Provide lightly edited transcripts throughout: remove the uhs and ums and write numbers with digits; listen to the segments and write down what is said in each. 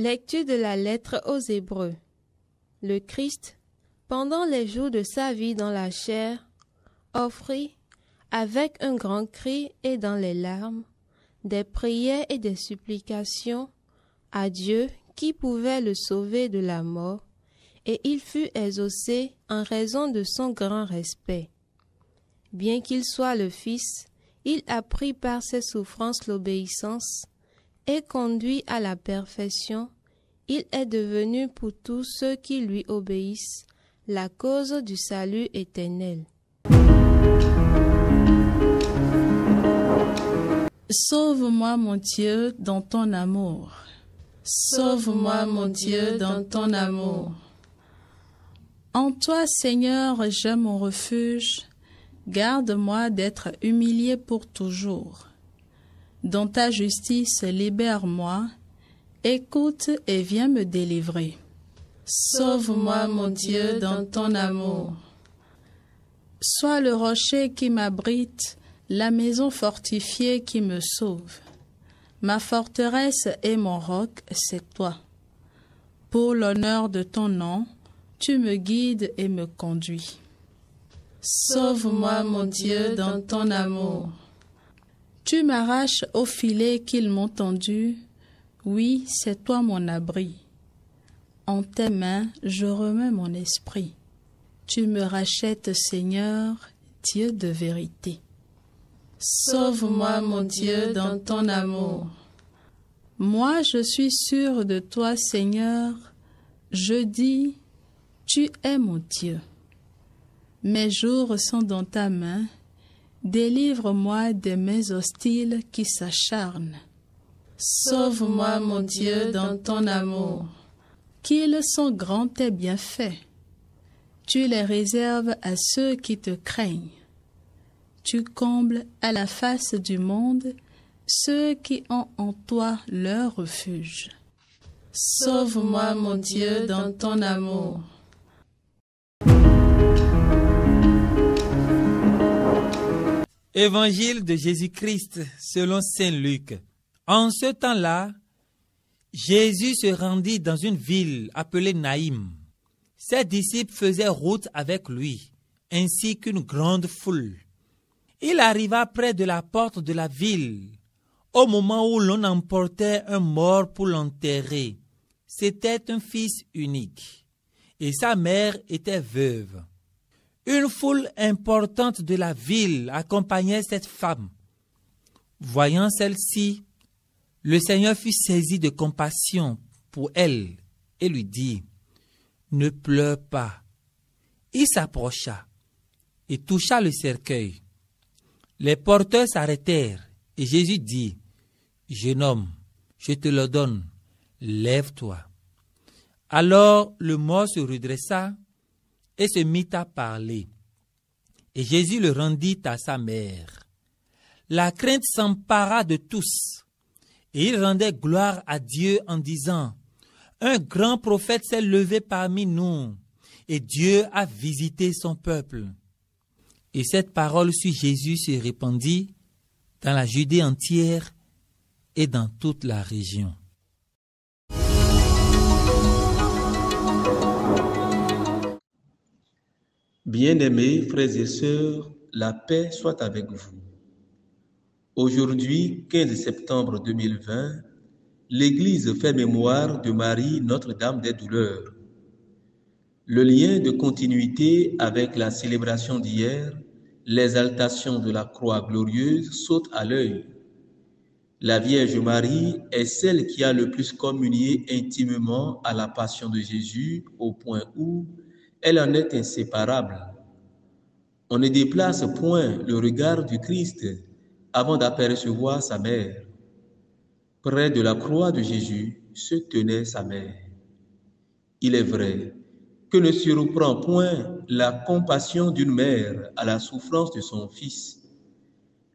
Lecture de la lettre aux Hébreux. Le Christ, pendant les jours de sa vie dans la chair, offrit, avec un grand cri et dans les larmes, des prières et des supplications à Dieu qui pouvait le sauver de la mort, et il fut exaucé en raison de son grand respect. Bien qu'il soit le Fils, il apprit par ses souffrances l'obéissance, et conduit à la perfection, il est devenu pour tous ceux qui lui obéissent la cause du salut éternel. Sauve-moi, mon Dieu, dans ton amour. Sauve-moi, mon Dieu, dans ton amour. En toi, Seigneur, j'ai mon refuge. Garde-moi d'être humilié pour toujours. Dans ta justice, libère-moi. Écoute et viens me délivrer. Sauve-moi, mon Dieu, dans ton amour. Sois le rocher qui m'abrite, la maison fortifiée qui me sauve. Ma forteresse et mon roc, c'est toi. Pour l'honneur de ton nom, tu me guides et me conduis. Sauve-moi, mon Dieu, dans ton amour. Tu m'arraches au filet qu'ils m'ont tendu. Oui, c'est toi mon abri. En tes mains, je remets mon esprit. Tu me rachètes, Seigneur, Dieu de vérité. Sauve-moi, mon Dieu, dans ton amour. Moi, je suis sûr de toi, Seigneur. Je dis, tu es mon Dieu. Mes jours sont dans ta main. Délivre-moi des mains hostiles qui s'acharnent. Sauve-moi, mon Dieu, dans ton amour. Qu'ils sont grands tes bienfaits. Tu les réserves à ceux qui te craignent. Tu combles à la face du monde ceux qui ont en toi leur refuge. Sauve-moi, mon Dieu, dans ton amour. Évangile de Jésus-Christ selon saint Luc. En ce temps-là, Jésus se rendit dans une ville appelée Naïm. Ses disciples faisaient route avec lui, ainsi qu'une grande foule. Il arriva près de la porte de la ville, au moment où l'on emportait un mort pour l'enterrer. C'était un fils unique, et sa mère était veuve. Une foule importante de la ville accompagnait cette femme. Voyant celle-ci, le Seigneur fut saisi de compassion pour elle et lui dit, « Ne pleure pas. » Il s'approcha et toucha le cercueil. Les porteurs s'arrêtèrent et Jésus dit, « Jeune homme, je te le donne, lève-toi. » Alors le mort se redressa et se mit à parler. Et Jésus le rendit à sa mère. La crainte s'empara de tous, et ils rendaient gloire à Dieu en disant, « Un grand prophète s'est levé parmi nous, et Dieu a visité son peuple. » Et cette parole sur Jésus se répandit dans la Judée entière et dans toute la région. Bien-aimés frères et sœurs, la paix soit avec vous. Aujourd'hui, 15 septembre 2020, l'Église fait mémoire de Marie, Notre-Dame des Douleurs. Le lien de continuité avec la célébration d'hier, l'exaltation de la croix glorieuse, saute à l'œil. La Vierge Marie est celle qui a le plus communié intimement à la passion de Jésus, au point où elle en est inséparable. On ne déplace point le regard du Christ avant d'apercevoir sa mère. Près de la croix de Jésus se tenait sa mère. Il est vrai que ne surprend point la compassion d'une mère à la souffrance de son fils.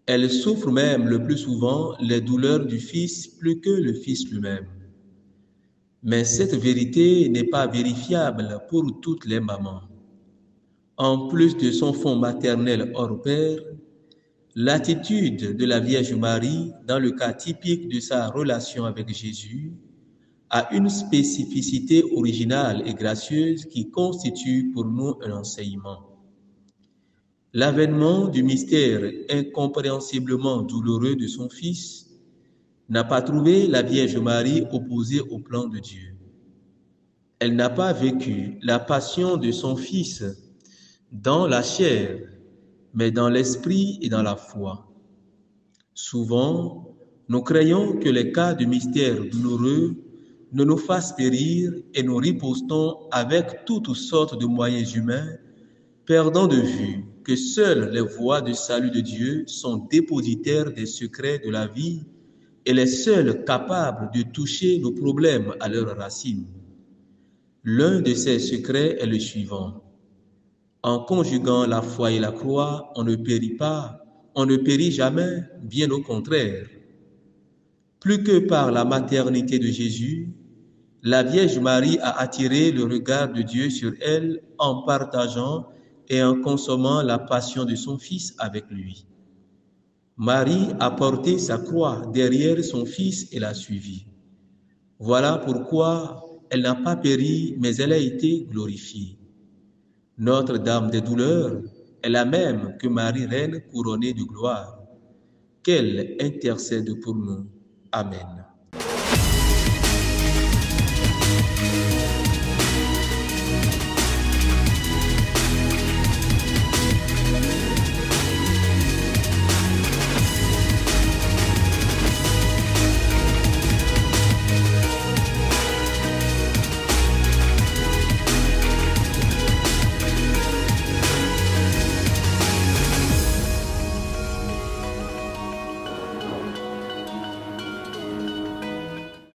Elle souffre même le plus souvent les douleurs du fils plus que le fils lui-même. Mais cette vérité n'est pas vérifiable pour toutes les mamans. En plus de son fond maternel hors pair, l'attitude de la Vierge Marie dans le cas typique de sa relation avec Jésus a une spécificité originale et gracieuse qui constitue pour nous un enseignement. L'avènement du mystère incompréhensiblement douloureux de son Fils n'a pas trouvé la Vierge Marie opposée au plan de Dieu. Elle n'a pas vécu la passion de son Fils dans la chair, mais dans l'esprit et dans la foi. Souvent, nous craignons que les cas de mystère douloureux ne nous fassent périr et nous ripostons avec toutes sortes de moyens humains, perdant de vue que seules les voies de salut de Dieu sont dépositaires des secrets de la vie et les seules capables de toucher nos problèmes à leurs racines. L'un de ces secrets est le suivant. En conjuguant la foi et la croix, on ne périt pas, on ne périt jamais, bien au contraire. Plus que par la maternité de Jésus, la Vierge Marie a attiré le regard de Dieu sur elle en partageant et en consommant la passion de son Fils avec lui. Marie a porté sa croix derrière son Fils et l'a suivi. Voilà pourquoi elle n'a pas péri, mais elle a été glorifiée. Notre-Dame des douleurs est la même que Marie, Reine couronnée de gloire. Qu'elle intercède pour nous. Amen.